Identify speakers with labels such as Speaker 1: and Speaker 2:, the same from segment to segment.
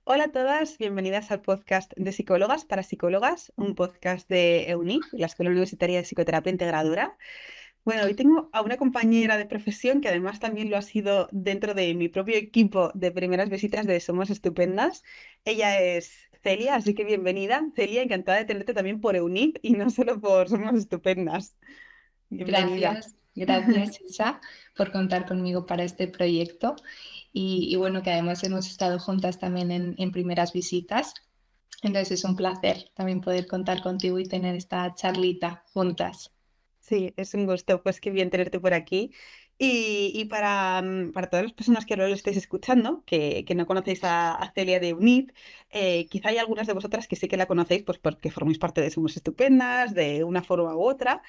Speaker 1: Hola a todas, bienvenidas al podcast de Psicólogas para Psicólogas, un podcast de EUNIP, la Escuela Universitaria de Psicoterapia Integradora. Bueno, hoy tengo a una compañera de profesión que además también lo ha sido dentro de mi propio equipo de primeras visitas de Somos Estupendas. Ella es Celia, así que bienvenida. Celia, encantada de tenerte también por EUNIP y no solo por Somos Estupendas. Bienvenida.
Speaker 2: Gracias Isa por contar conmigo para este proyecto y bueno, que además hemos estado juntas también en primeras visitas. Entonces es un placer también poder contar contigo y tener esta charlita juntas.
Speaker 1: Sí, es un gusto, pues qué bien tenerte por aquí. Y para todas las personas que ahora lo estáis escuchando, que no conocéis a Celia de UNIP, quizá hay algunas de vosotras que sí que la conocéis, pues porque formáis parte de Somos Estupendas, de una forma u otra.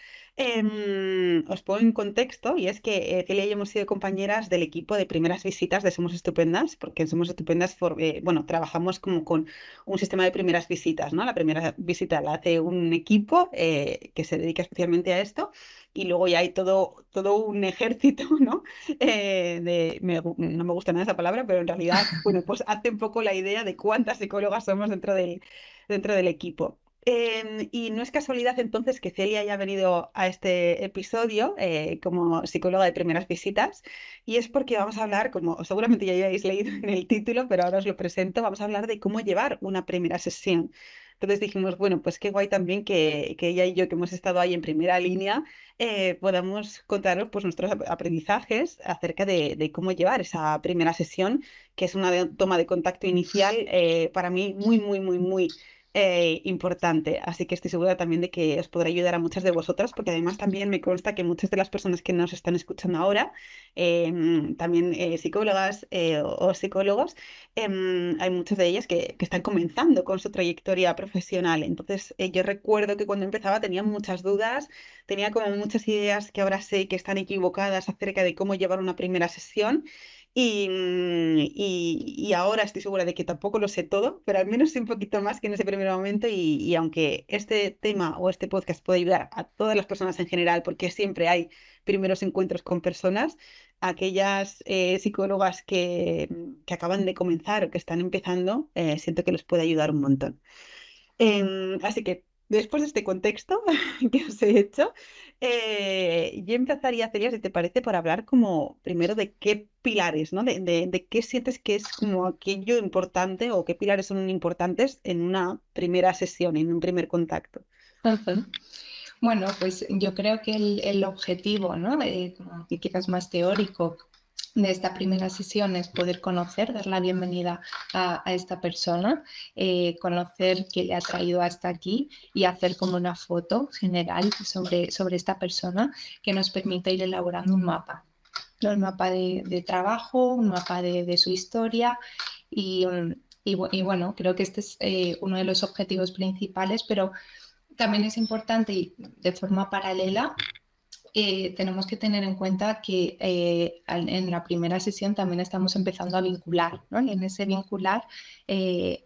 Speaker 1: Os pongo en contexto, y es que Celia y yo hemos sido compañeras del equipo de primeras visitas de Somos Estupendas, porque en Somos Estupendas, bueno, trabajamos como con un sistema de primeras visitas, ¿no? La primera visita la hace un equipo que se dedica especialmente a esto y luego ya hay todo un ejército, ¿no? No me gusta nada esa palabra, pero en realidad, bueno, pues hace un poco la idea de cuántas psicólogas somos dentro del equipo. Y no es casualidad entonces que Celia haya venido a este episodio como psicóloga de primeras visitas, y es porque vamos a hablar, como seguramente ya hayáis leído en el título, pero ahora os lo presento, vamos a hablar de cómo llevar una primera sesión. Entonces dijimos, bueno, pues qué guay también que ella y yo, que hemos estado ahí en primera línea, podamos contaros pues, nuestros aprendizajes acerca de cómo llevar esa primera sesión, que es una toma de contacto inicial para mí muy, muy, muy, muy importante. Así que estoy segura también de que os podrá ayudar a muchas de vosotras, porque además también me consta que muchas de las personas que nos están escuchando ahora, también psicólogas o psicólogos, hay muchas de ellas que están comenzando con su trayectoria profesional. Entonces, yo recuerdo que cuando empezaba tenía muchas dudas, tenía como muchas ideas que ahora sé que están equivocadas acerca de cómo llevar una primera sesión. Y ahora estoy segura de que tampoco lo sé todo, pero al menos sé un poquito más que en ese primer momento. Y aunque este tema o este podcast puede ayudar a todas las personas en general, porque siempre hay primeros encuentros con personas, aquellas psicólogas que acaban de comenzar o que están empezando, siento que les puede ayudar un montón. Así que después de este contexto que os he hecho, yo empezaría, Celia, si te parece, por hablar como primero de qué pilares, ¿no? De qué sientes que es como aquello importante o qué pilares son importantes en una primera sesión, en un primer contacto.
Speaker 2: Ujú. Bueno, pues yo creo que el objetivo, ¿no? Como que quizás más teórico de esta primera sesión es poder conocer, dar la bienvenida a esta persona, conocer qué le ha traído hasta aquí y hacer como una foto general sobre esta persona que nos permite ir elaborando un mapa, ¿no? Un mapa de trabajo, un mapa de su historia y, y bueno, creo que este es uno de los objetivos principales, pero también es importante y de forma paralela tenemos que tener en cuenta que en la primera sesión también estamos empezando a vincular, ¿no? Y en ese vincular, eh,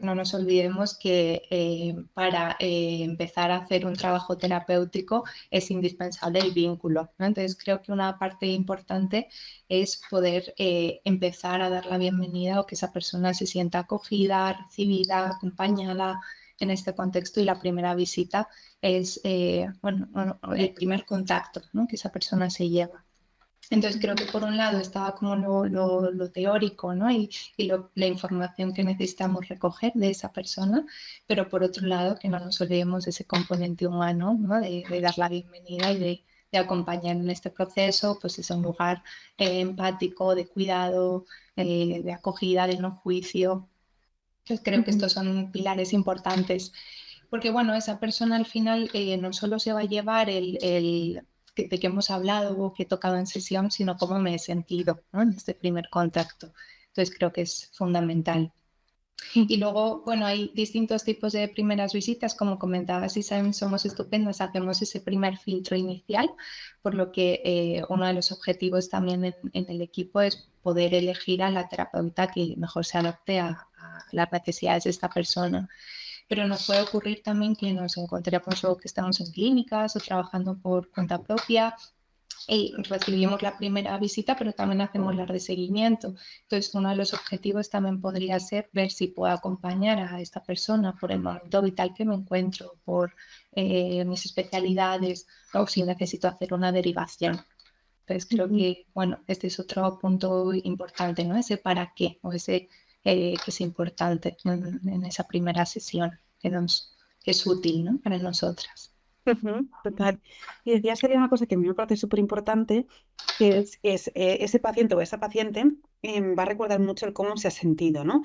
Speaker 2: no nos olvidemos que para empezar a hacer un trabajo terapéutico es indispensable el vínculo, ¿no? Entonces creo que una parte importante es poder empezar a dar la bienvenida o que esa persona se sienta acogida, recibida, acompañada en este contexto y la primera visita es el primer contacto, ¿no? Que esa persona se lleva. Entonces creo que por un lado estaba como lo teórico, ¿no? La información que necesitamos recoger de esa persona, pero por otro lado que no nos olvidemos de ese componente humano, ¿no? De dar la bienvenida y de acompañar en este proceso, pues es un lugar empático, de cuidado, de acogida, de no juicio. Entonces creo que
Speaker 1: Ujú.
Speaker 2: estos son pilares importantes porque bueno, esa persona al final no solo se va a llevar de que hemos hablado o que he tocado en sesión, sino cómo me he sentido, ¿no? En este primer contacto. Entonces creo que es fundamental. Y luego, bueno, hay distintos tipos de primeras visitas, como comentabas, y saben, somos estupendos, hacemos ese primer filtro inicial, por lo que uno de los objetivos también en el equipo es poder elegir a la terapeuta que mejor se adapte a las necesidades de esta persona, pero nos puede ocurrir también que nos encontremos o que estamos en clínicas o trabajando por cuenta propia y recibimos la primera visita, pero también hacemos las de seguimiento. Entonces, uno de los objetivos también podría ser ver si puedo acompañar a esta persona por el momento vital que me encuentro, por mis especialidades, o si necesito hacer una derivación. Entonces, creo que, bueno, este es otro punto importante, ¿no? Ese para qué, o ese que es importante en esa primera sesión, que es útil, ¿no? Para nosotras.
Speaker 1: Ujú, total. Y decía sería una cosa que a mí me parece súper importante, que ese paciente o esa paciente va a recordar mucho el cómo se ha sentido, ¿no?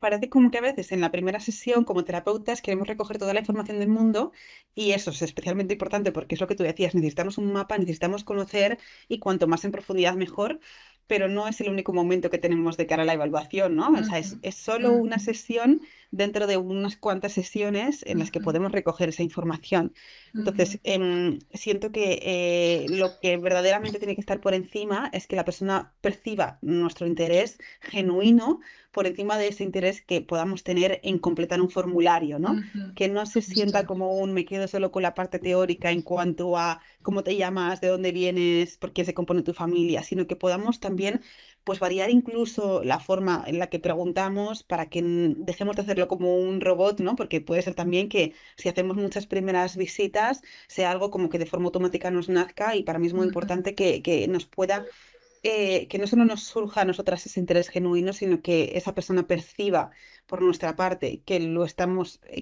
Speaker 1: Parece como que a veces en la primera sesión, como terapeutas, queremos recoger toda la información del mundo y eso es especialmente importante porque es lo que tú decías, necesitamos un mapa, necesitamos conocer y cuanto más en profundidad mejor. Pero no es el único momento que tenemos de cara a la evaluación, ¿no? O sea,
Speaker 2: Ujú,
Speaker 1: es solo una
Speaker 2: ujú,
Speaker 1: sesión dentro de unas cuantas sesiones en las que
Speaker 2: ujú,
Speaker 1: podemos recoger esa información.
Speaker 2: ujú,
Speaker 1: Entonces, siento que lo que verdaderamente tiene que estar por encima es que la persona perciba nuestro interés genuino por encima de ese interés que podamos tener en completar un formulario, ¿no?
Speaker 2: ujú.
Speaker 1: Que no se
Speaker 2: Justo.
Speaker 1: sienta como un me quedo solo con la parte teórica en cuanto a cómo te llamas, de dónde vienes, por qué se compone tu familia, sino que podamos también pues variar incluso la forma en la que preguntamos para que dejemos de hacerlo como un robot, ¿no? Porque puede ser también que si hacemos muchas primeras visitas sea algo como que de forma automática nos nazca y para mí es muy
Speaker 2: Ujú,
Speaker 1: importante que nos pueda, que no solo nos surja a nosotras ese interés genuino, sino que esa persona perciba por nuestra parte que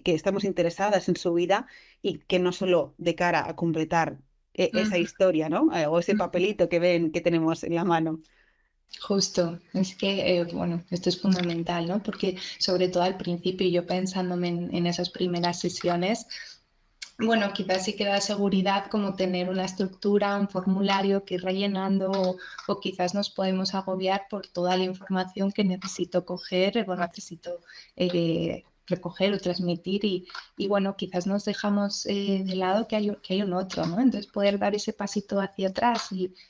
Speaker 1: que estamos interesadas en su vida y que no solo de cara a completar esa
Speaker 2: ujú,
Speaker 1: historia, ¿no? O ese
Speaker 2: ujú.
Speaker 1: papelito que ven que tenemos en la mano.
Speaker 2: Justo, es que, bueno, esto es fundamental, ¿no? Porque sobre todo al principio, yo pensándome en esas primeras sesiones, bueno, quizás sí que da seguridad como tener una estructura, un formulario que ir rellenando o quizás nos podemos agobiar por toda la información que necesito coger, bueno, necesito recoger o transmitir y bueno, quizás nos dejamos de lado que hay un otro, ¿no? Entonces poder dar ese pasito hacia atrás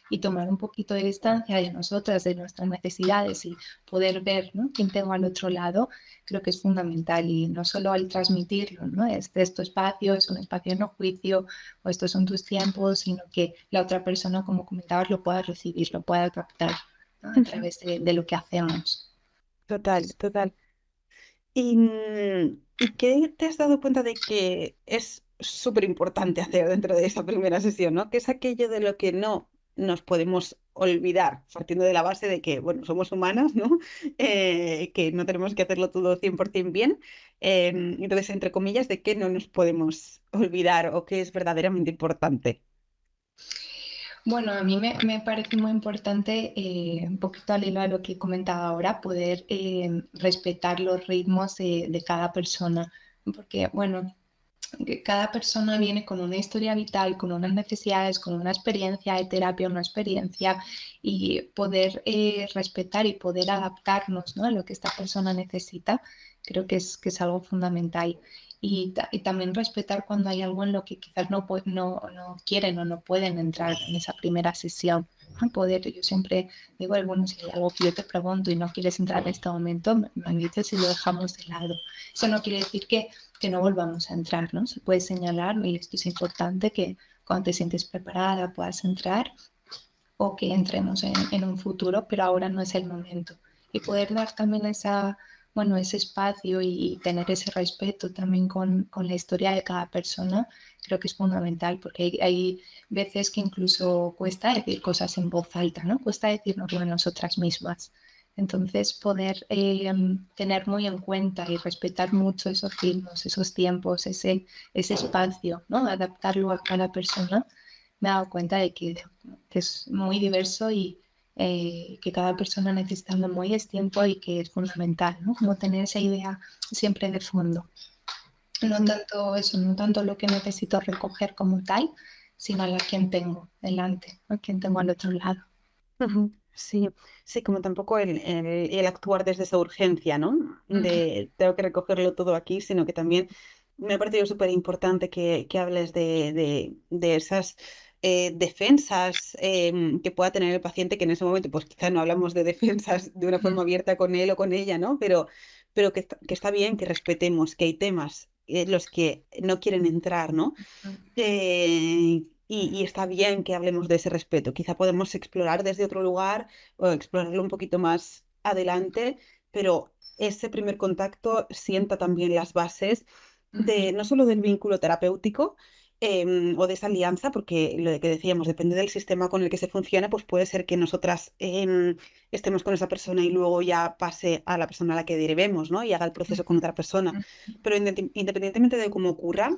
Speaker 2: y tomar un poquito de distancia de nosotras, de nuestras necesidades y poder ver, ¿no? quién tengo al otro lado creo que es fundamental y no solo al transmitirlo, ¿no? Es tu espacio, es un espacio de no juicio o estos son tus tiempos, sino que la otra persona, como comentabas, lo pueda recibir, lo pueda captar, ¿no? A través de lo que hacemos.
Speaker 1: Total, total. ¿Y qué te has dado cuenta de que es súper importante hacer dentro de esa primera sesión, ¿no? Que es aquello de lo que no nos podemos olvidar, partiendo de la base de que, bueno, somos humanas, ¿no? Que no tenemos que hacerlo todo 100% bien. Entonces, entre comillas, ¿de qué no nos podemos olvidar o qué es verdaderamente importante?
Speaker 2: Bueno, a mí me parece muy importante, un poquito al hilo de lo que comentaba ahora, poder respetar los ritmos de cada persona, porque, bueno, que cada persona viene con una historia vital, con unas necesidades, con una experiencia de terapia, una experiencia y poder respetar y poder adaptarnos, ¿no? a lo que esta persona necesita, creo que es algo fundamental. Y también respetar cuando hay algo en lo que quizás no quieren o no pueden entrar en esa primera sesión. ¿No? Poder, yo siempre digo, bueno, si hay algo que yo te pregunto y no quieres entrar en este momento, me dices y lo dejamos de lado. Eso no quiere decir que no volvamos a entrar, ¿no? Se puede señalar, y esto es importante, que cuando te sientes preparada puedas entrar o que entremos en un futuro, pero ahora no es el momento. Y poder dar también bueno, ese espacio y tener ese respeto también con la historia de cada persona, creo que es fundamental, porque hay veces que incluso cuesta decir cosas en voz alta, ¿no? Cuesta decirnos a nosotras mismas. Entonces, poder tener muy en cuenta y respetar mucho esos ritmos, esos tiempos, ese espacio, ¿no? Adaptarlo a cada persona, me he dado cuenta de que es muy diverso y que cada persona necesita un muy es tiempo y que es fundamental, ¿no? Como tener esa idea siempre de fondo. No tanto eso, no tanto lo que necesito recoger como tal, sino a la quien tengo delante, a quien tengo al otro lado.
Speaker 1: Ujú. Sí, sí, como tampoco el actuar desde esa urgencia, ¿no?
Speaker 2: Ujú,
Speaker 1: De tengo que recogerlo todo aquí, sino que también me ha parecido súper importante que hables de esas defensas que pueda tener el paciente, que en ese momento, pues quizá no hablamos de defensas de una
Speaker 2: ujú,
Speaker 1: forma abierta con él o con ella, ¿no? Pero que está bien que respetemos que hay temas los que no quieren entrar, ¿no?
Speaker 2: ujú,
Speaker 1: y está bien que hablemos de ese respeto. Quizá podemos explorar desde otro lugar o explorarlo un poquito más adelante, pero ese primer contacto sienta también las bases
Speaker 2: Ujú,
Speaker 1: de no solo del vínculo terapéutico, o de esa alianza, porque lo de que decíamos, depende del sistema con el que se funcione, pues puede ser que nosotras estemos con esa persona y luego ya pase a la persona a la que derivemos, ¿no? Y haga el proceso con
Speaker 2: ujú,
Speaker 1: otra persona.
Speaker 2: ujú.
Speaker 1: Pero independientemente de cómo ocurra,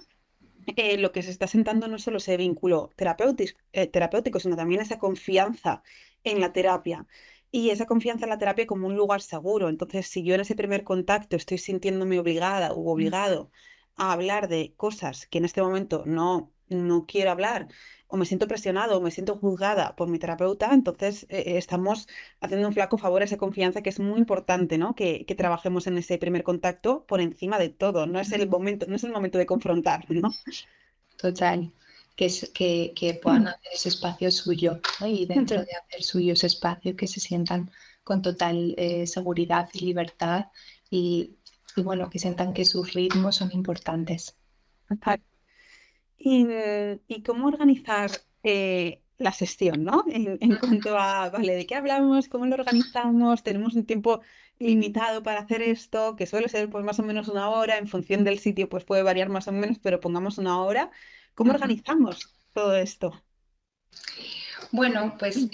Speaker 1: lo que se está sentando no es solo ese vínculo terapéutico, sino también esa confianza en la terapia. Y esa confianza en la terapia como un lugar seguro. Entonces, si yo en ese primer contacto estoy sintiéndome obligada u obligado a hablar de cosas que en este momento no quiero hablar, o me siento presionado, o me siento juzgada por mi terapeuta, entonces estamos haciendo un flaco favor a esa confianza que es muy importante, ¿no? Que trabajemos en ese primer contacto por encima de todo. No es el momento de confrontar, ¿no?
Speaker 2: Total, que puedan hacer ese espacio suyo, ¿no? Y dentro
Speaker 1: Ujú.
Speaker 2: de hacer suyo ese espacio que se sientan con total seguridad y libertad y, y bueno, que sientan que sus ritmos son importantes.
Speaker 1: Total. Y cómo organizar la sesión, ¿no? En cuanto a, vale, ¿de qué hablamos? ¿Cómo lo organizamos? Tenemos un tiempo limitado para hacer esto, que suele ser pues más o menos una hora, en función del sitio pues puede variar más o menos, pero pongamos una hora. ¿Cómo
Speaker 2: Ujú.
Speaker 1: organizamos todo esto?
Speaker 2: Bueno, pues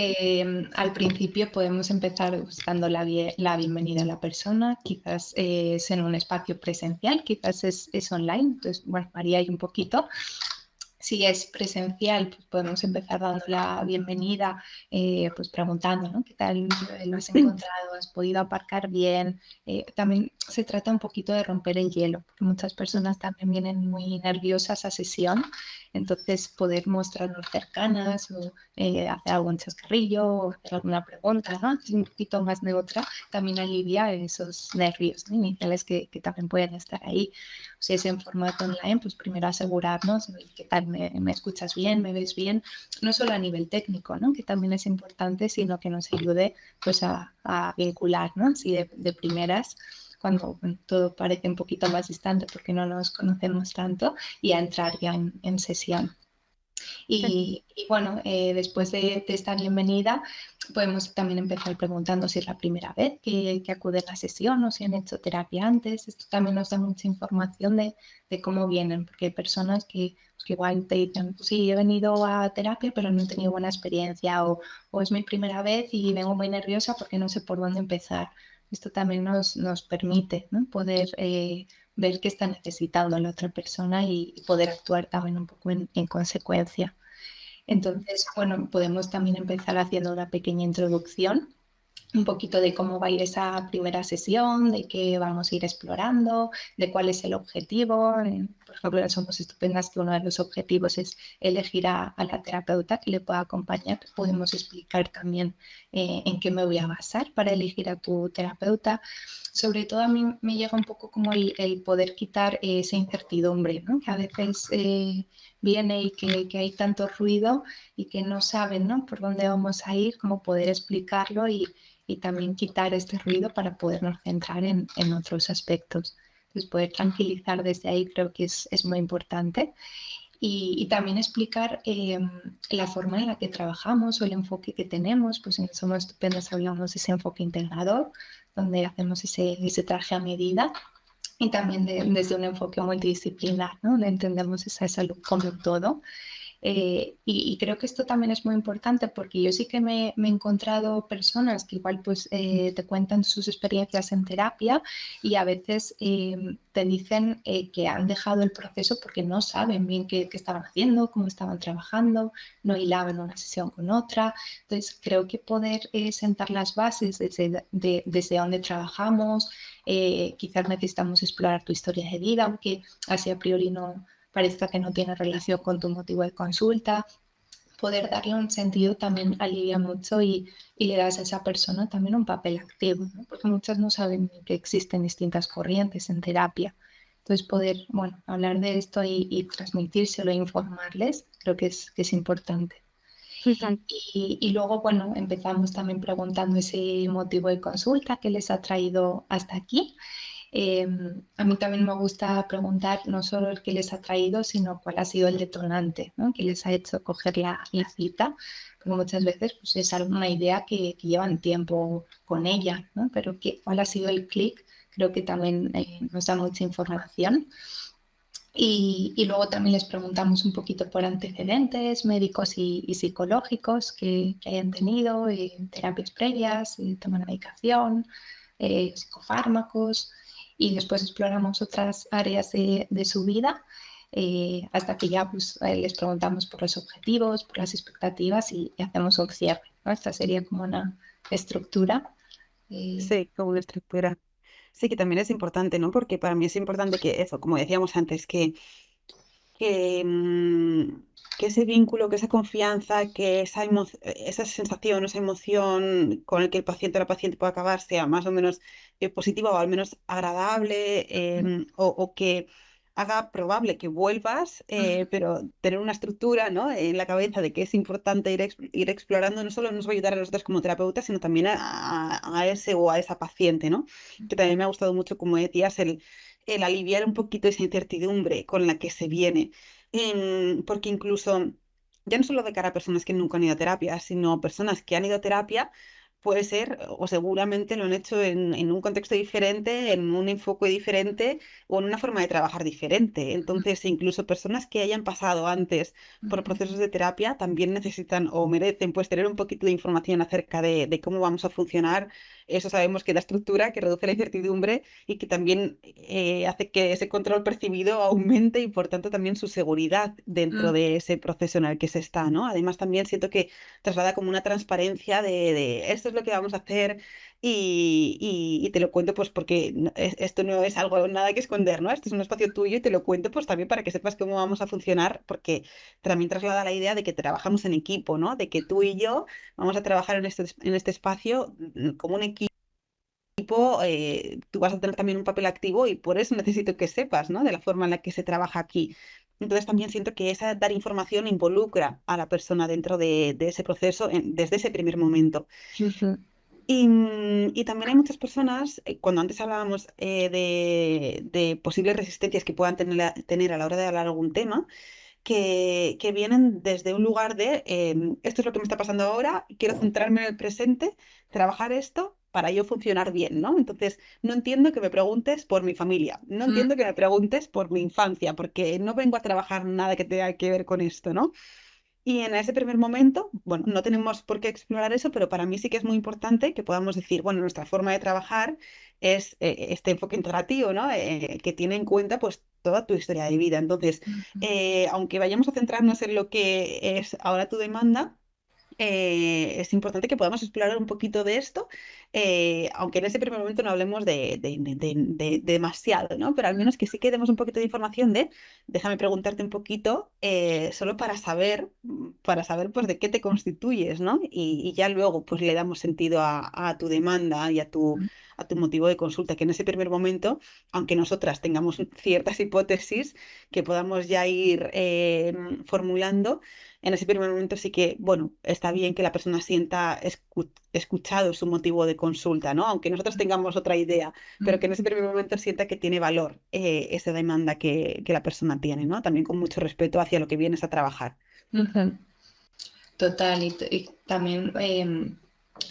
Speaker 2: al principio podemos empezar buscando la bienvenida a la persona, quizás es en un espacio presencial, quizás es online, entonces bueno, varía ahí un poquito. Si es presencial, pues podemos empezar dando la bienvenida, pues preguntando, ¿no? ¿Qué tal lo has encontrado? ¿Has podido aparcar bien? También se trata un poquito de romper el hielo, porque muchas personas también vienen muy nerviosas a sesión, entonces poder mostrarnos cercanas o hacer algún chascarrillo o hacer alguna pregunta, ¿no? Es un poquito más neutra, también alivia esos nervios, ¿no? Iniciales que también pueden estar ahí. Si es en formato online, pues primero asegurarnos qué tal me escuchas bien, me ves bien, no solo a nivel técnico, ¿no? Que también es importante, sino que nos ayude pues a vincular, ¿no? Así de primeras cuando bueno, todo parece un poquito más distante porque no nos conocemos tanto y a entrar ya en sesión. Y bueno, después de esta bienvenida, podemos también empezar preguntando si es la primera vez que acude a la sesión o si han hecho terapia antes. Esto también nos da mucha información de cómo vienen, porque hay personas pues, que igual te dicen, sí, he venido a terapia, pero no he tenido buena experiencia, o es mi primera vez y vengo muy nerviosa porque no sé por dónde empezar. Esto también nos permite, ¿no? Poder ver qué está necesitando la otra persona y poder actuar también un poco en consecuencia. Entonces, bueno, podemos también empezar haciendo una pequeña introducción, un poquito de cómo va a ir esa primera sesión, de qué vamos a ir explorando, de cuál es el objetivo. Por ejemplo, somos estupendas que uno de los objetivos es elegir a la terapeuta que le pueda acompañar. Podemos explicar también en qué me voy a basar para elegir a tu terapeuta. Sobre todo a mí me llega un poco como el poder quitar esa incertidumbre, ¿no? Que a veces viene y que hay tanto ruido y que no saben, ¿no? Por dónde vamos a ir, cómo poder explicarlo y también quitar este ruido para podernos centrar en otros aspectos. Entonces, poder tranquilizar desde ahí creo que es muy importante y también explicar la forma en la que trabajamos o el enfoque que tenemos, pues en Somos Estupendas hablamos de ese enfoque integrador, donde hacemos ese traje a medida y también desde un enfoque multidisciplinar, ¿no? Donde entendemos esa salud como un todo y creo que esto también es muy importante porque yo sí que me he encontrado personas que igual pues te cuentan sus experiencias en terapia y a veces te dicen que han dejado el proceso porque no saben bien qué estaban haciendo, cómo estaban trabajando, no hilaban una sesión con otra. Entonces creo que poder sentar las bases desde donde trabajamos, quizás necesitamos explorar tu historia de vida, aunque así a priori no parezca que no tiene relación con tu motivo de consulta, poder darle un sentido también alivia mucho y le das a esa persona también un papel activo, ¿no? Porque muchas no saben que existen distintas corrientes en terapia. Entonces, poder, bueno, hablar de esto y transmitírselo e informarles, creo que es importante. Y luego, bueno, empezamos también preguntando ese motivo de consulta que les ha traído hasta aquí Eh, a mí también me gusta preguntar no solo el que les ha traído, sino cuál ha sido el detonante, ¿no? Que les ha hecho coger la cita, porque muchas veces pues, es alguna idea que llevan tiempo con ella, ¿no? Pero cuál ha sido el clic, creo que también nos da mucha información. Y luego también les preguntamos un poquito por antecedentes médicos y psicológicos que hayan tenido, terapias previas, toman medicación, psicofármacos, y después exploramos otras áreas de su vida, hasta que ya pues, les preguntamos por los objetivos, por las expectativas y hacemos un cierre, ¿no? Esta sería como una estructura. eh,
Speaker 1: Sí, como una estructura. Sí, que también es importante, ¿no? Porque para mí es importante que eso, como decíamos antes, que, mm, que ese vínculo, que esa confianza, que esa sensación, esa emoción con el que el paciente o la paciente pueda acabar sea más o menos positiva o al menos agradable, o que haga probable que vuelvas, pero tener una estructura, ¿no? En la cabeza de que es importante ir explorando, no solo nos va a ayudar a nosotros como terapeutas, sino también a ese o a esa paciente, ¿no? Que también me ha gustado mucho, como decías, el aliviar un poquito esa incertidumbre con la que se viene. Porque incluso, ya no solo de cara a personas que nunca han ido a terapia, sino personas que han ido a terapia, puede ser, o seguramente lo han hecho en un contexto diferente, en un enfoque diferente o en una forma de trabajar diferente. Entonces, incluso personas que hayan pasado antes por procesos de terapia también necesitan o merecen pues tener un poquito de información acerca de cómo vamos a funcionar. Eso sabemos que da estructura, que reduce la incertidumbre y que también hace que ese control percibido aumente y por tanto también su seguridad dentro de ese proceso en el que se está, ¿no? Además también siento que traslada como una transparencia de esto es lo que vamos a hacer y te lo cuento pues porque esto no es algo nada que esconder, ¿no? Esto es un espacio tuyo y te lo cuento pues también para que sepas cómo vamos a funcionar porque también traslada la idea de que trabajamos en equipo, ¿no? De que tú y yo vamos a trabajar en este espacio como un equipo, tú vas a tener también un papel activo y por eso necesito que sepas, ¿no? De la forma en la que se trabaja aquí. Entonces también siento que esa dar información involucra a la persona dentro de ese proceso desde ese primer momento.
Speaker 2: Ujú.
Speaker 1: Y también hay muchas personas, cuando antes hablábamos de posibles resistencias que puedan tener a la hora de hablar algún tema, que vienen desde un lugar de esto es lo que me está pasando ahora, quiero centrarme en el presente, trabajar esto para yo funcionar bien, ¿no? Entonces, no entiendo que me preguntes por mi familia, no entiendo que me preguntes por mi infancia, porque no vengo a trabajar nada que tenga que ver con esto, ¿no? Y en ese primer momento, bueno, no tenemos por qué explorar eso, pero para mí sí que es muy importante que podamos decir, bueno, nuestra forma de trabajar es este enfoque integrativo, ¿no? Que tiene en cuenta pues toda tu historia de vida. Entonces, aunque vayamos a centrarnos en lo que es ahora tu demanda, es importante que podamos explorar un poquito de esto, aunque en ese primer momento no hablemos de demasiado, ¿no? Pero al menos que sí que demos un poquito de información déjame preguntarte un poquito, solo para saber pues de qué te constituyes, ¿no? Y ya luego pues le damos sentido a tu demanda y a tu motivo de consulta, que en ese primer momento, aunque nosotras tengamos ciertas hipótesis que podamos ya ir formulando, en ese primer momento sí que, bueno, está bien que la persona sienta escuchado su motivo de consulta, ¿no? Aunque nosotros tengamos otra idea, pero que en ese primer momento sienta que tiene valor esa demanda que la persona tiene, ¿no? También con mucho respeto hacia lo que vienes a trabajar.
Speaker 2: Ujú. Total, y también,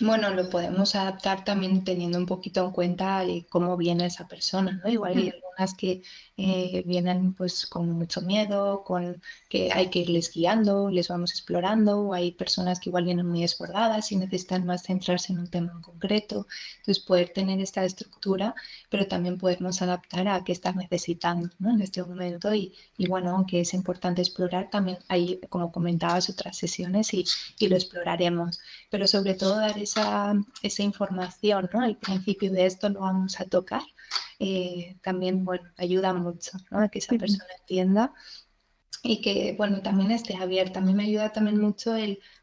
Speaker 2: bueno, lo podemos adaptar también teniendo un poquito en cuenta cómo viene esa persona, ¿no? Igual hay
Speaker 1: Mm,
Speaker 2: algunas que vienen pues con mucho miedo, con que hay que irles guiando, les vamos explorando, o hay personas que igual vienen muy desbordadas y necesitan más centrarse en un tema en concreto. Entonces, poder tener esta estructura, pero también podernos adaptar a qué estás necesitando, ¿no? En este momento y bueno, aunque es importante explorar, también hay, como comentabas, otras sesiones y lo exploraremos. Pero sobre todo dar esa información, ¿no? Al principio de esto lo vamos a tocar. También, bueno, ayuda mucho, ¿no? A que esa
Speaker 1: ujú.
Speaker 2: persona entienda y que, bueno, también esté abierta. A mí me ayuda también mucho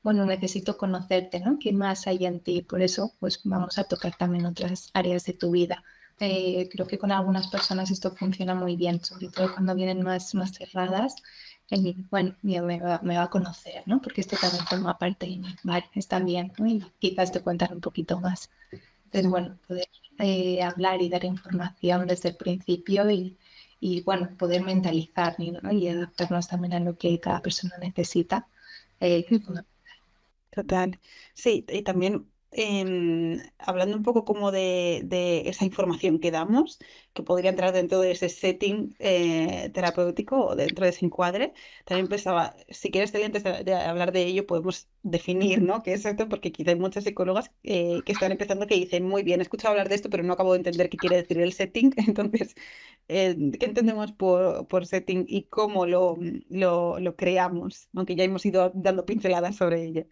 Speaker 2: bueno, necesito conocerte, ¿no? ¿Qué más hay en ti? Por eso, pues vamos a tocar también otras áreas de tu vida. Creo que con algunas personas esto funciona muy bien, sobre todo cuando vienen más cerradas. Bueno, ya me va a conocer, ¿no? Porque esto también forma parte y vale, está bien, ¿no? Y quizás te cuentan un poquito más. Entonces, bueno, poder hablar y dar información desde el principio y, bueno, poder mentalizar, ¿no? Y adaptarnos también a lo que cada persona necesita.
Speaker 1: Ujú. Total. Sí, y también hablando un poco como de esa información que damos, que podría entrar dentro de ese setting terapéutico o dentro de ese encuadre, también pensaba, si quieres, Celia, antes de hablar de ello, podemos definir, ¿no? ¿Qué es esto? Porque quizá hay muchas psicólogas que están empezando que dicen, muy bien, he escuchado hablar de esto, pero no acabo de entender qué quiere decir el setting. Entonces, ¿qué entendemos por setting y cómo lo creamos? Aunque ya hemos ido dando pinceladas sobre ello.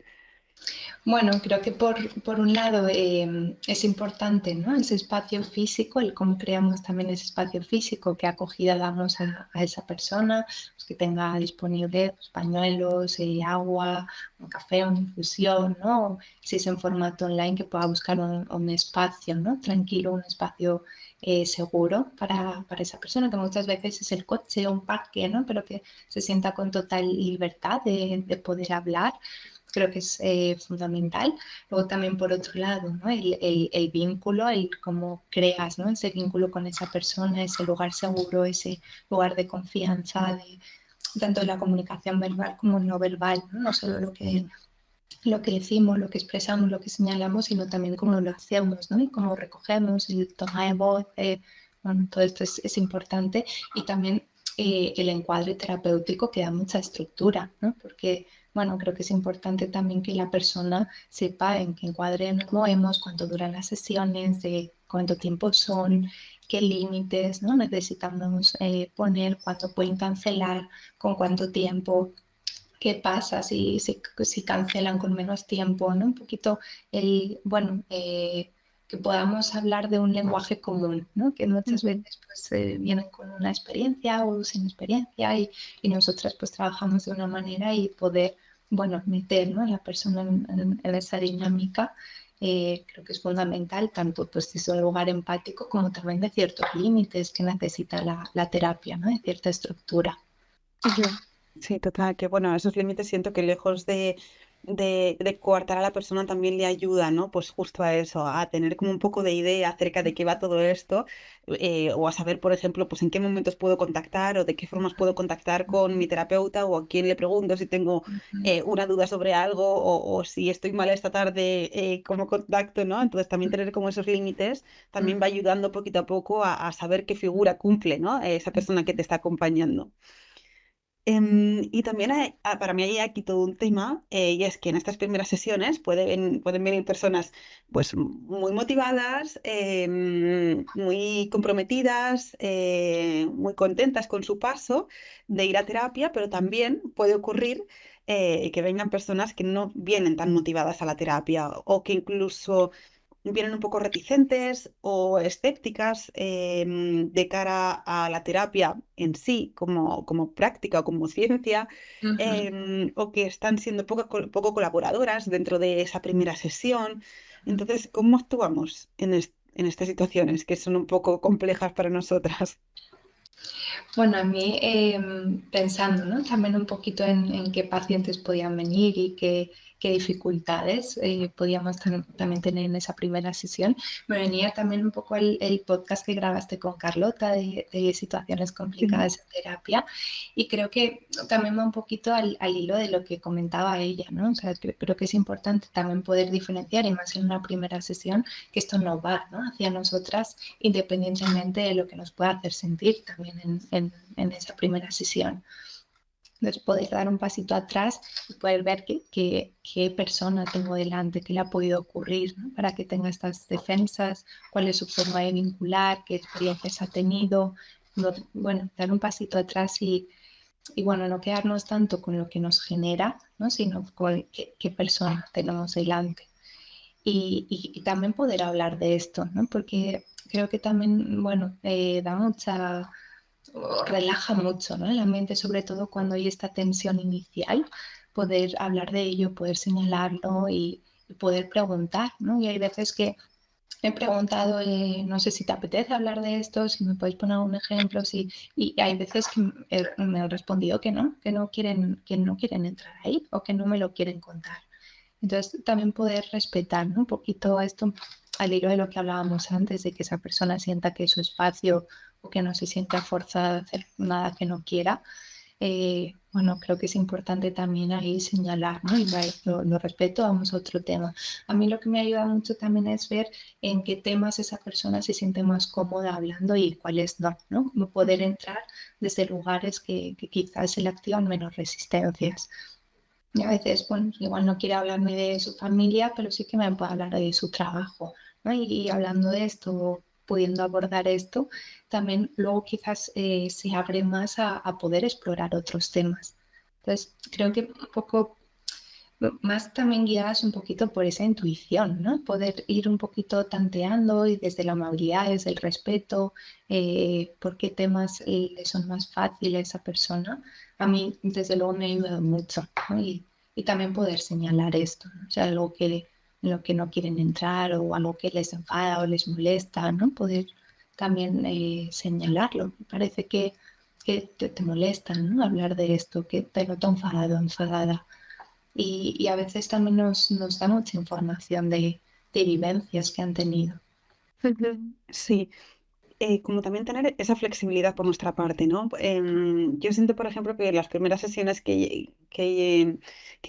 Speaker 2: Bueno, creo que por un lado es importante, ¿no? Ese espacio físico, el cómo creamos también ese espacio físico, qué acogida damos a esa persona, pues que tenga disponible pues, pañuelos, agua, un café, una infusión, ¿no? Si es en formato online, que pueda buscar un espacio, ¿no? Tranquilo, un espacio seguro para esa persona, que muchas veces es el coche o un parque, ¿no? Pero que se sienta con total libertad de poder hablar, creo que es fundamental. Luego también por otro lado, ¿no? El vínculo, el cómo creas, ¿no? Ese vínculo con esa persona, ese lugar seguro, ese lugar de confianza, tanto en la comunicación verbal como no verbal, ¿no? No solo lo que decimos, lo que expresamos, lo que señalamos, sino también cómo lo hacemos, ¿no? Y cómo recogemos, el toma de voz, bueno, todo esto es importante. Y también el encuadre terapéutico que da mucha estructura, ¿no? Porque, bueno, creo que es importante también que la persona sepa en qué encuadre nos movemos, cuánto duran las sesiones, de cuánto tiempo son, qué límites, ¿no? Necesitamos poner, cuánto pueden cancelar, con cuánto tiempo, qué pasa si cancelan con menos tiempo, ¿no? Un poquito bueno, que podamos hablar de un lenguaje común, ¿no? Que muchas
Speaker 1: Ujú.
Speaker 2: veces pues vienen con una experiencia o sin experiencia y nosotras pues trabajamos de una manera y poder, bueno, meter, ¿no? a la persona en esa dinámica. Creo que es fundamental, tanto pues de ese lugar empático como también de ciertos límites que necesita la terapia, ¿no? De cierta estructura.
Speaker 1: Ujú. Sí, total, que bueno, esos límites siento que lejos de coartar a la persona también le ayuda, ¿no? Pues justo a eso, a tener como un poco de idea acerca de qué va todo esto, o a saber, por ejemplo, pues en qué momentos puedo contactar o de qué formas puedo contactar con mi terapeuta o a quién le pregunto si tengo una duda sobre algo o si estoy mal esta tarde, cómo contacto, ¿no? Entonces también tener como esos límites también va ayudando poquito a poco a saber qué figura cumple, ¿no? Esa persona que te está acompañando. Y también para mí hay aquí todo un tema, y es que en estas primeras sesiones pueden venir personas pues muy motivadas, muy comprometidas, muy contentas con su paso de ir a terapia, pero también puede ocurrir que vengan personas que no vienen tan motivadas a la terapia o que incluso vienen un poco reticentes o escépticas de cara a la terapia en sí, como práctica o como ciencia,
Speaker 2: Ujú.
Speaker 1: o que están siendo poco colaboradoras dentro de esa primera sesión. Entonces, ¿cómo actuamos en estas situaciones que son un poco complejas para nosotras?
Speaker 2: Bueno, a mí pensando, ¿no? También un poquito en qué pacientes podían venir y qué dificultades podíamos también tener en esa primera sesión, me venía también un poco el podcast que grabaste con Carlota de situaciones
Speaker 1: Ujú.
Speaker 2: complicadas en terapia y creo que también va un poquito al hilo de lo que comentaba ella, ¿no? O sea, creo que es importante también poder diferenciar y más en una primera sesión que esto no va, ¿no? Hacia nosotras independientemente de lo que nos pueda hacer sentir también en esa primera sesión. Entonces, poder dar un pasito atrás y poder ver qué persona tengo delante, qué le ha podido ocurrir, ¿no? Para que tenga estas defensas, cuál es su forma de vincular, qué experiencias ha tenido. No, bueno, dar un pasito atrás y, bueno, no quedarnos tanto con lo que nos genera, ¿no? Sino con qué persona tenemos delante. Y también poder hablar de esto, ¿no? Porque creo que también, bueno, da mucha, o relaja mucho, ¿no? La mente, sobre todo cuando hay esta tensión inicial, poder hablar de ello, poder señalarlo y poder preguntar, ¿no? Y hay veces que he preguntado, no sé si te apetece hablar de esto, si me puedes poner un ejemplo, si, y hay veces que me han respondido que no quieren entrar ahí o que no me lo quieren contar. Entonces, también poder respetar, ¿no? Un poquito esto, al hilo de lo que hablábamos antes, de que esa persona sienta que es su espacio o que no se sienta forzada a hacer nada que no quiera, bueno, creo que es importante también ahí señalar, ¿no? Y vale, lo respeto, vamos a otro tema. A mí lo que me ayuda mucho también es ver en qué temas esa persona se siente más cómoda hablando y cuáles no, ¿no? Como poder entrar desde lugares que quizás se le activan menos resistencias. Y a veces, bueno, igual no quiere hablarme de su familia, pero sí que me puede hablar de su trabajo, ¿no? Y hablando de esto, pudiendo abordar esto, también luego quizás se abre más a poder explorar otros temas. Entonces, creo que un poco más también guiadas un poquito por esa intuición, ¿no? Poder ir un poquito tanteando y desde la amabilidad, desde el respeto, por qué temas le son más fáciles a esa persona. A mí, desde luego, me ha ayudado mucho, ¿no? Y también poder señalar esto, ¿no? O sea, algo que, en lo que no quieren entrar o algo que les enfada o les molesta, ¿no? Poder también señalarlo. Me parece que te molesta, ¿no? Hablar de esto, que te noto enfadado, enfadada y a veces también nos da mucha información de vivencias que han tenido.
Speaker 1: Ujú. Sí, como también tener esa flexibilidad por nuestra parte, ¿no? Yo siento, por ejemplo, que las primeras sesiones que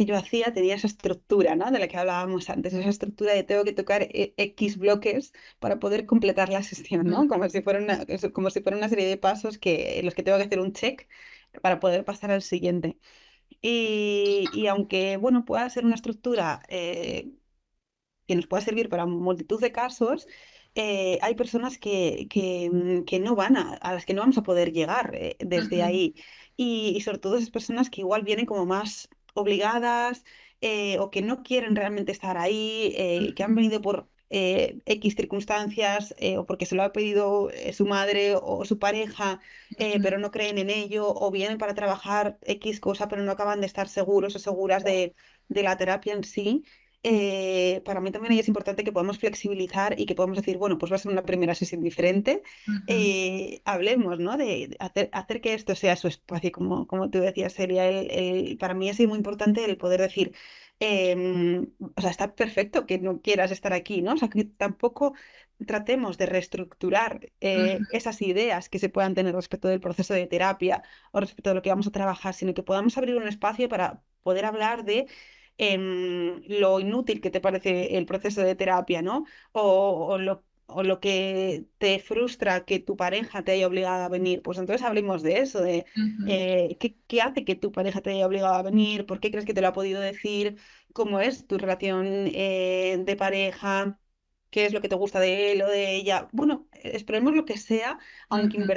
Speaker 1: yo hacía tenía esa estructura, ¿no? De la que hablábamos antes, esa estructura de tengo que tocar X bloques para poder completar la sesión,
Speaker 2: Mm,
Speaker 1: ¿no? Como si fuera una serie de pasos en los que tengo que hacer un check para poder pasar al siguiente. Y aunque, bueno, pueda ser una estructura que nos pueda servir para multitud de casos, hay personas que no a las que no vamos a poder llegar desde
Speaker 2: ujú,
Speaker 1: ahí. Y sobre todo esas personas que igual vienen como más obligadas o que no quieren realmente estar ahí, que han venido por X circunstancias o porque se lo ha pedido su madre o su pareja,
Speaker 2: ujú,
Speaker 1: pero no creen en ello, o vienen para trabajar X cosa, pero no acaban de estar seguros o seguras de la terapia en sí. Para mí también ahí es importante que podamos flexibilizar y que podamos decir, bueno, pues va a ser una primera sesión diferente.
Speaker 2: ujú,
Speaker 1: Hablemos, ¿no? De hacer que esto sea su espacio, como tú decías, sería para mí es muy importante el poder decir, o sea, está perfecto que no quieras estar aquí, ¿no? O sea, que tampoco tratemos de reestructurar
Speaker 2: ujú,
Speaker 1: esas ideas que se puedan tener respecto del proceso de terapia o respecto de lo que vamos a trabajar, sino que podamos abrir un espacio para poder hablar de lo inútil que te parece el proceso de terapia, ¿no? O lo que te frustra que tu pareja te haya obligado a venir. Pues entonces hablemos de eso, de
Speaker 2: ujú,
Speaker 1: qué hace que tu pareja te haya obligado a venir, por qué crees que te lo ha podido decir, cómo es tu relación de pareja. ¿Qué es lo que te gusta de él o de ella? Bueno, exploremos lo que sea, aunque
Speaker 2: ujú,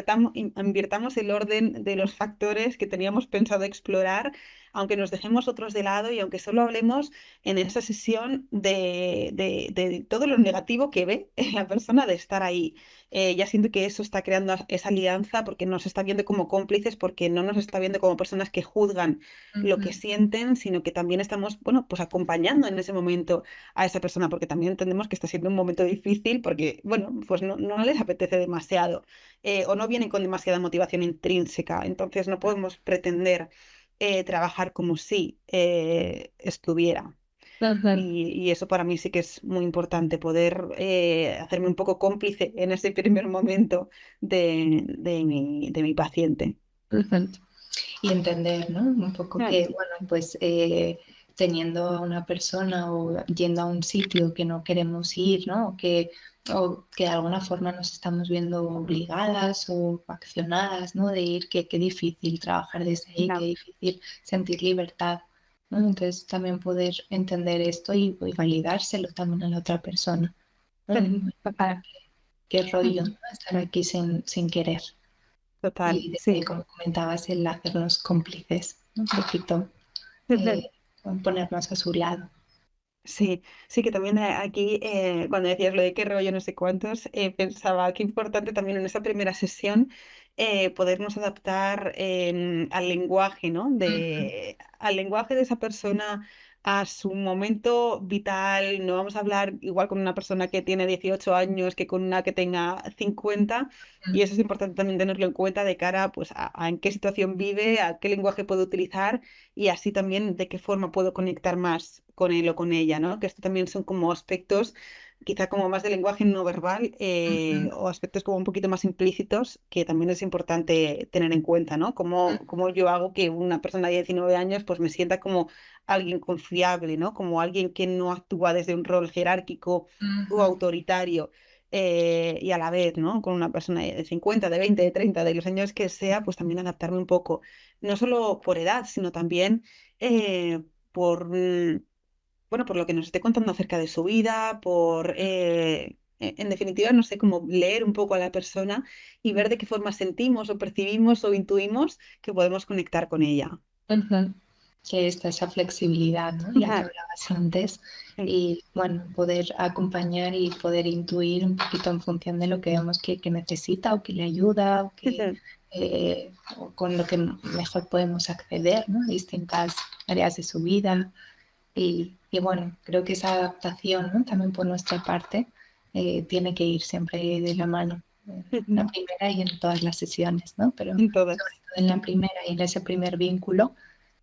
Speaker 1: invirtamos el orden de los factores que teníamos pensado explorar, aunque nos dejemos otros de lado y aunque solo hablemos en esa sesión de todo lo negativo que ve la persona de estar ahí. Ya siento que eso está creando esa alianza porque nos está viendo como cómplices, porque no nos está viendo como personas que juzgan lo que
Speaker 2: ujú,
Speaker 1: sienten, sino que también estamos, bueno, pues acompañando en ese momento a esa persona, porque también entendemos que está siendo un momento difícil, porque, bueno, pues no les apetece demasiado o no vienen con demasiada motivación intrínseca, entonces no podemos pretender trabajar como si estuviera.
Speaker 2: ujú.
Speaker 1: Y eso para mí sí que es muy importante, poder hacerme un poco cómplice en ese primer momento de mi paciente.
Speaker 2: Ujú. Y entender, ¿no? Un poco
Speaker 1: Mm,
Speaker 2: que, bueno, pues teniendo a una persona o yendo a un sitio que no queremos ir, ¿no? O que de alguna forma nos estamos viendo obligadas o accionadas, ¿no? De ir, que qué difícil trabajar desde ahí, qué
Speaker 1: no,
Speaker 2: difícil sentir libertad, ¿no? Entonces también poder entender esto y validárselo también a la otra persona, ¿no?
Speaker 1: total,
Speaker 2: Qué rollo,
Speaker 1: mm,
Speaker 2: ¿no? Estar aquí sin querer.
Speaker 1: total,
Speaker 2: Y desde ahí,
Speaker 1: sí.
Speaker 2: como comentabas, el hacernos cómplices, ¿no? Un poquito, eh, ponernos a su lado.
Speaker 1: Sí, sí que también aquí, cuando decías lo de qué rollo, no sé cuántos, pensaba que importante también en esa primera sesión podernos adaptar al lenguaje, ¿no?
Speaker 2: Ujú,
Speaker 1: Al lenguaje de esa persona, a su momento vital. No vamos a hablar igual con una persona que tiene 18 años que con una que tenga 50. Y eso es importante también tenerlo en cuenta de cara pues, a en qué situación vive, a qué lenguaje puede utilizar y así también de qué forma puedo conectar más con él o con ella, ¿no? Que esto también son como aspectos quizá como más de lenguaje no verbal
Speaker 2: Ujú,
Speaker 1: o aspectos como un poquito más implícitos que también es importante tener en cuenta, ¿no? Cómo yo hago que una persona de 19 años pues me sienta como alguien confiable, ¿no? Como alguien que no actúa desde un rol jerárquico o
Speaker 2: ujú,
Speaker 1: autoritario. Y a la vez, ¿no? Con una persona de 50, de 20, de 30, de los años que sea, pues también adaptarme un poco, no solo por edad, sino también por, bueno, por lo que nos esté contando acerca de su vida, en definitiva, no sé, como leer un poco a la persona y ver de qué forma sentimos o percibimos o intuimos que podemos conectar con ella.
Speaker 2: ujú. Que está esa flexibilidad, ¿no? Ya que
Speaker 1: Ajá,
Speaker 2: hablabas antes,
Speaker 1: sí,
Speaker 2: y bueno, poder acompañar y poder intuir un poquito en función de lo que vemos que necesita o que le ayuda o con lo que mejor podemos acceder, ¿no? A distintas áreas de su vida. Y bueno, creo que esa adaptación, ¿no? También por nuestra parte tiene que ir siempre de la mano, en la primera y en todas las sesiones, ¿no? Pero
Speaker 1: en
Speaker 2: sobre
Speaker 1: todas.
Speaker 2: todo en la primera y en ese primer vínculo,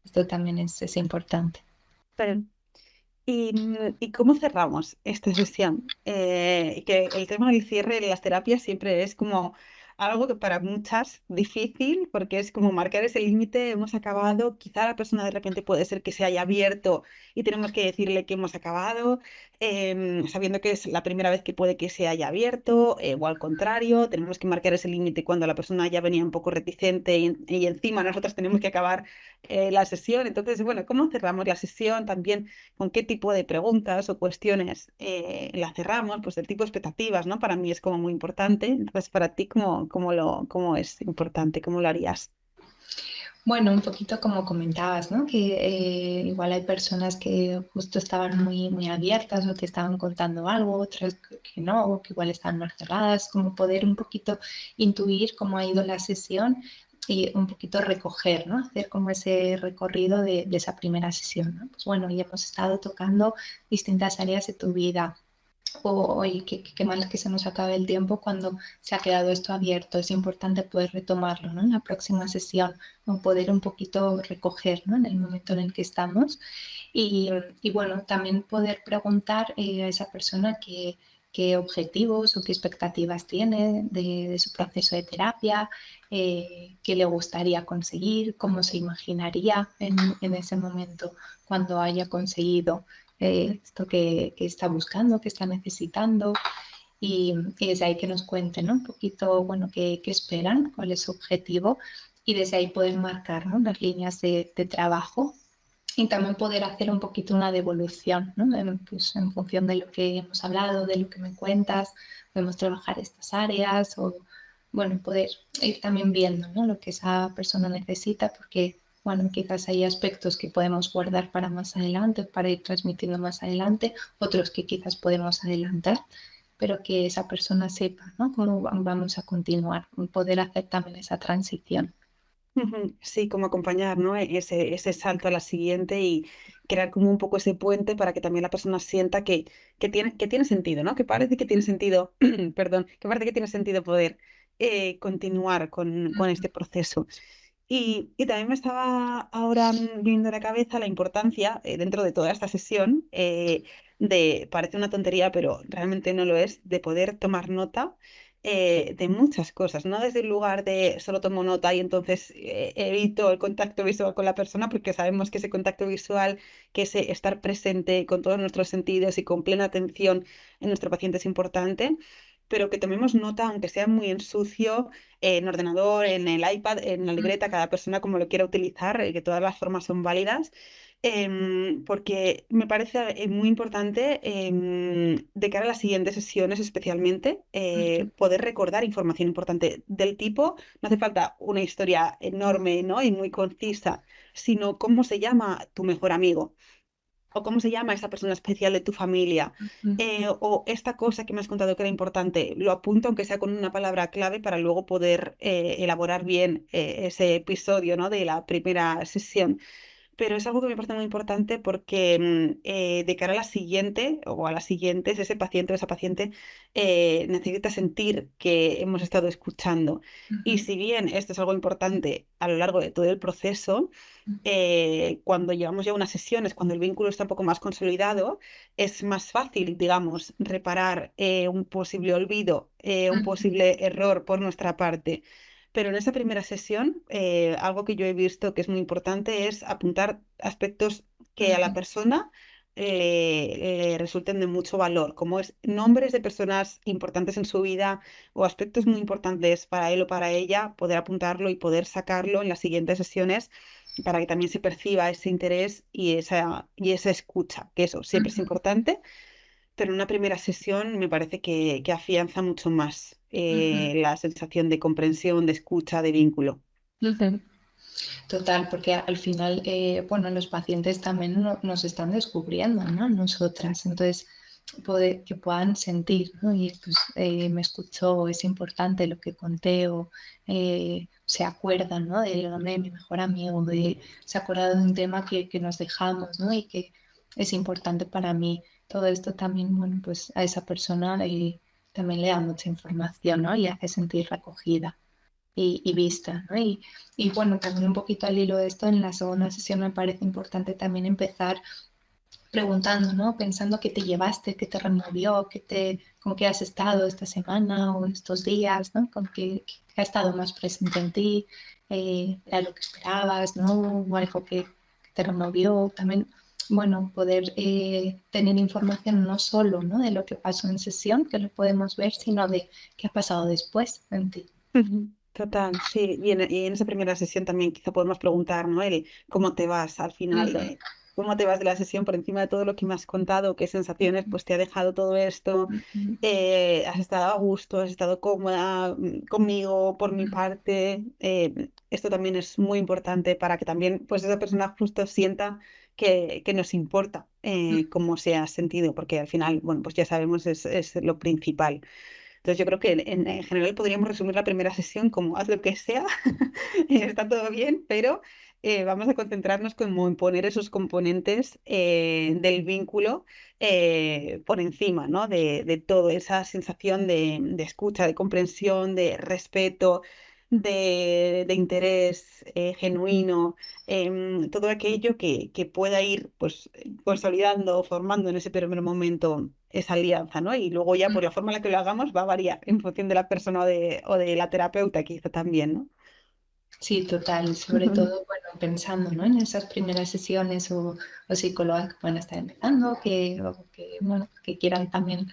Speaker 2: esto también es importante.
Speaker 1: Pero, ¿y cómo cerramos esta sesión? Que el tema del cierre de las terapias siempre es como algo que para muchas difícil, porque es como marcar ese límite, hemos acabado, quizá la persona de repente puede ser que se haya abierto y tenemos que decirle que hemos acabado, sabiendo que es la primera vez que puede que se haya abierto, o al contrario, tenemos que marcar ese límite cuando la persona ya venía un poco reticente y encima nosotros tenemos que acabar la sesión. Entonces, bueno, ¿cómo cerramos la sesión? También con qué tipo de preguntas o cuestiones la cerramos, pues el tipo de expectativas, ¿no? Para mí es como muy importante. Entonces, para ti, ¿cómo es importante? ¿Cómo lo harías?
Speaker 2: Bueno, un poquito como comentabas, ¿no? Que igual hay personas que justo estaban muy abiertas o te estaban contando algo, otras que no, o que igual estaban más cerradas, como poder un poquito intuir cómo ha ido la sesión y un poquito recoger, ¿no? Hacer como ese recorrido de esa primera sesión, ¿no? Pues bueno, ya hemos estado tocando distintas áreas de tu vida, oye, qué mal que se nos acabe el tiempo cuando se ha quedado esto abierto. Es importante poder retomarlo, ¿no? En la próxima sesión, o poder un poquito recoger, ¿no? En el momento en el que estamos. Y bueno, también poder preguntar a esa persona qué objetivos o qué expectativas tiene de su proceso de terapia, qué le gustaría conseguir, cómo se imaginaría en ese momento cuando haya conseguido esto que está buscando, que está necesitando, y desde ahí que nos cuenten, ¿no? Un poquito, bueno, qué esperan, cuál es su objetivo, y desde ahí poder marcar, ¿no? Las líneas de trabajo y también poder hacer un poquito una devolución, ¿no? Pues, en función de lo que hemos hablado, de lo que me cuentas, podemos trabajar estas áreas o, bueno, poder ir también viendo, ¿no? Lo que esa persona necesita, porque, bueno, quizás hay aspectos que podemos guardar para más adelante, para ir transmitiendo más adelante, otros que quizás podemos adelantar, pero que esa persona sepa, ¿no? Cómo vamos a continuar, poder hacer también esa transición.
Speaker 1: Ujú, sí, como acompañar, ¿no? Ese salto a la siguiente y crear como un poco ese puente para que también la persona sienta que tiene sentido, ¿no? Que parece que tiene sentido, perdón, que parece que tiene sentido poder continuar con este proceso. Y también me estaba ahora viniendo a la cabeza la importancia, dentro de toda esta sesión, parece una tontería, pero realmente no lo es, de poder tomar nota de muchas cosas, no desde el lugar de solo tomo nota y entonces evito el contacto visual con la persona, porque sabemos que ese contacto visual, que ese estar presente con todos nuestros sentidos y con plena atención en nuestro paciente es importante, pero que tomemos nota, aunque sea muy en sucio, en ordenador, en el iPad, en la libreta, cada persona como lo quiera utilizar, que todas las formas son válidas. Porque me parece muy importante de cara a las siguientes sesiones especialmente poder recordar información importante del tipo, no hace falta una historia enorme, ¿no? Y muy concisa, sino cómo se llama tu mejor amigo o cómo se llama esa persona especial de tu familia. O esta cosa que me has contado que era importante, lo apunto aunque sea con una palabra clave para luego poder elaborar bien ese episodio, ¿no? De la primera sesión pero es algo que me parece muy importante porque de cara a la siguiente o a las siguientes, ese paciente o esa paciente necesita sentir que hemos estado escuchando. Y
Speaker 2: Ujú,
Speaker 1: si bien esto es algo importante a lo largo de todo el proceso, cuando llevamos ya unas sesiones, cuando el vínculo está un poco más consolidado, es más fácil, digamos, reparar un posible olvido, un
Speaker 2: ujú,
Speaker 1: posible error por nuestra parte. Pero en esa primera sesión, algo que yo he visto que es muy importante es apuntar aspectos que a la
Speaker 2: ujú,
Speaker 1: persona le resulten de mucho valor, como es nombres de personas importantes en su vida o aspectos muy importantes para él o para ella, poder apuntarlo y poder sacarlo en las siguientes sesiones para que también se perciba ese interés y esa escucha, que eso siempre es
Speaker 2: ujú,
Speaker 1: importante, pero en una primera sesión me parece que afianza mucho más
Speaker 2: ujú,
Speaker 1: la sensación de comprensión, de escucha, de vínculo.
Speaker 2: ujú. Total, porque al final, bueno, los pacientes también nos están descubriendo, ¿no? Nosotras, entonces, que puedan sentir, ¿no? Y pues me escuchó, es importante lo que conté, o se acuerdan, ¿no? De mi mejor amigo, se acuerdan de un tema que nos dejamos, ¿no? Y que es importante para mí. Todo esto también, bueno, pues a esa persona también le da mucha información, ¿no? Y hace sentir recogida y vista, ¿no? Y bueno, también un poquito al hilo de esto, en la segunda sesión me parece importante también empezar preguntando, ¿no? Pensando qué te llevaste, qué te removió, con qué has estado esta semana o estos días, ¿no? Con qué ha estado más presente en ti, era lo que esperabas, ¿no? O algo que te removió. También, bueno, poder tener información no solo, ¿no? De lo que pasó en sesión, que lo podemos ver, sino de qué ha pasado después en ti.
Speaker 1: Ujú. Total, sí. Y en esa primera sesión también quizá podemos preguntar, ¿no? El cómo te vas al final
Speaker 2: Ujú,
Speaker 1: de, cómo te vas de la sesión por encima de todo lo que me has contado, qué sensaciones pues te ha dejado todo esto,
Speaker 2: ujú,
Speaker 1: has estado a gusto, has estado cómoda conmigo por mi parte. Esto también es muy importante para que también pues esa persona justo sienta que nos importa cómo se ha sentido, porque al final, bueno, pues ya sabemos es lo principal. Entonces yo creo que en general podríamos resumir la primera sesión como haz lo que sea, está todo bien, pero vamos a concentrarnos como en poner esos componentes del vínculo por encima, ¿no? De todo, esa sensación de escucha, de comprensión, de respeto, de interés genuino, todo aquello que pueda ir pues consolidando, formando en ese primer momento esa alianza, ¿no? Y luego ya, por la forma en la que lo hagamos, va a variar en función de la persona o de la terapeuta, quizá también, ¿no?
Speaker 2: sí, total. Sobre todo, bueno, pensando, ¿no? En esas primeras sesiones o psicólogas que puedan estar empezando, bueno, que quieran también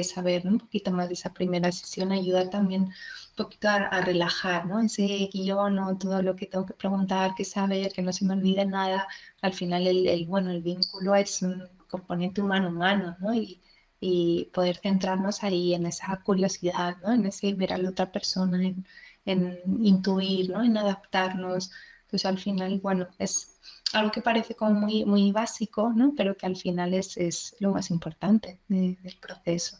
Speaker 2: saber, ¿no? Un poquito más de esa primera sesión, ayuda también un poquito a relajar, ¿no? Ese guión o todo lo que tengo que preguntar, que saber, que no se me olvide nada. Al final, bueno, el vínculo es un componente humano-humano, ¿no? Y poder centrarnos ahí en esa curiosidad, ¿no? En ese ver a la otra persona, en intuir, ¿no? En adaptarnos. Pues al final, bueno, es algo que parece como muy, muy básico, ¿no? Pero que al final es lo más importante del proceso.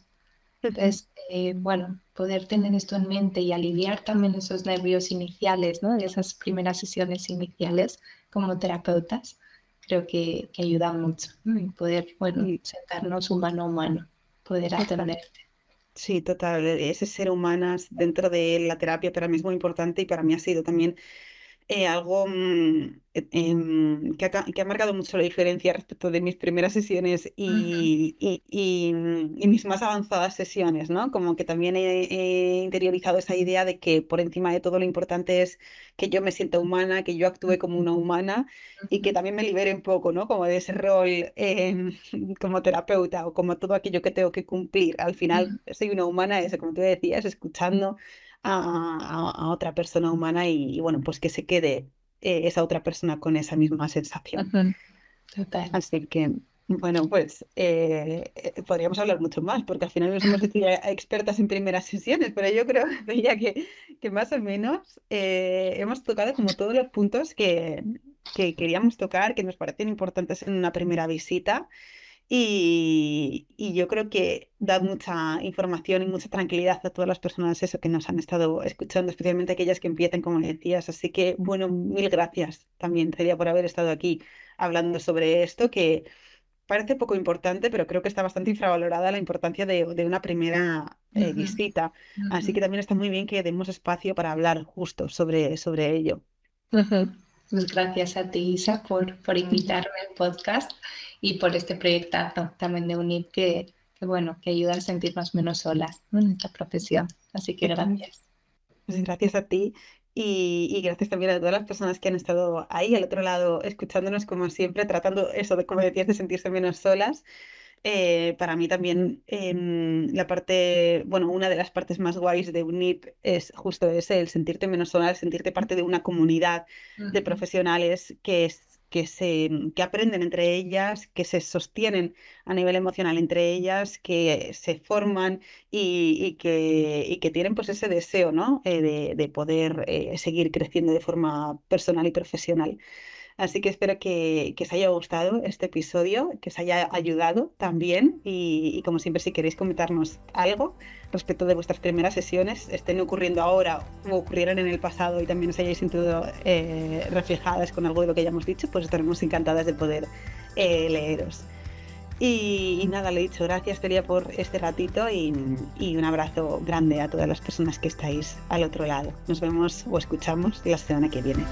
Speaker 2: Entonces, bueno, poder tener esto en mente y aliviar también esos nervios iniciales, ¿no? De esas primeras sesiones iniciales como terapeutas, creo que ayuda mucho, ¿no? Y poder, bueno,
Speaker 1: Y
Speaker 2: sentarnos humano a humano, poder
Speaker 1: total.
Speaker 2: atenderte.
Speaker 1: Sí, total. Ese ser humanas dentro de la terapia para mí es muy importante y para mí ha sido también algo que ha marcado mucho la diferencia respecto de mis primeras sesiones
Speaker 2: Ujú,
Speaker 1: y mis más avanzadas sesiones, ¿no? Como que también he interiorizado esa idea de que por encima de todo lo importante es que yo me sienta humana, que yo actúe como una humana y que
Speaker 2: ujú,
Speaker 1: también me libere un poco, ¿no? Como de ese rol como terapeuta o como todo aquello que tengo que cumplir. Al final
Speaker 2: ujú,
Speaker 1: soy una humana, eso, como tú decías, escuchando a otra persona humana y, bueno, pues que se quede esa otra persona con esa misma sensación.
Speaker 2: ujú. Total.
Speaker 1: Así que, bueno, pues podríamos hablar mucho más, porque al final nos hemos hecho ya expertas en primeras sesiones, pero yo creo ya que más o menos hemos tocado como todos los puntos que queríamos tocar, que nos parecen importantes en una primera visita. Y yo creo que da mucha información y mucha tranquilidad a todas las personas eso que nos han estado escuchando, especialmente aquellas que empiecen, como le decías. Así que, bueno, mil gracias también, Celia, por haber estado aquí hablando sobre esto, que parece poco importante, pero creo que está bastante infravalorada la importancia de una primera
Speaker 2: Ujú,
Speaker 1: visita.
Speaker 2: ujú,
Speaker 1: Así que también está muy bien que demos espacio para hablar justo sobre ello.
Speaker 2: ujú. Pues gracias a ti, Isa, por invitarme al podcast y por este proyectazo también de UNIP bueno, que ayuda a sentirnos menos solas, ¿no?, en esta profesión. Así que gracias.
Speaker 1: Pues gracias a ti y gracias también a todas las personas que han estado ahí al otro lado escuchándonos como siempre, tratando eso de, como decías, de sentirse menos solas. Para mí también la parte, bueno, una de las partes más guays de UNIP es justo ese, el sentirte menos sola, el sentirte parte de una comunidad de
Speaker 2: Ujú,
Speaker 1: profesionales que aprenden entre ellas, que se sostienen a nivel emocional entre ellas, que se forman y que tienen pues ese deseo, ¿no? De poder seguir creciendo de forma personal y profesional. Así que espero que os haya gustado este episodio, que os haya ayudado también y como siempre si queréis comentarnos algo respecto de vuestras primeras sesiones, estén ocurriendo ahora o ocurrieron en el pasado y también os hayáis sentido reflejadas con algo de lo que hayamos dicho, pues estaremos encantadas de poder leeros. Y nada, le he dicho gracias, Celia, por este ratito y un abrazo grande a todas las personas que estáis al otro lado. Nos vemos o escuchamos la semana que viene.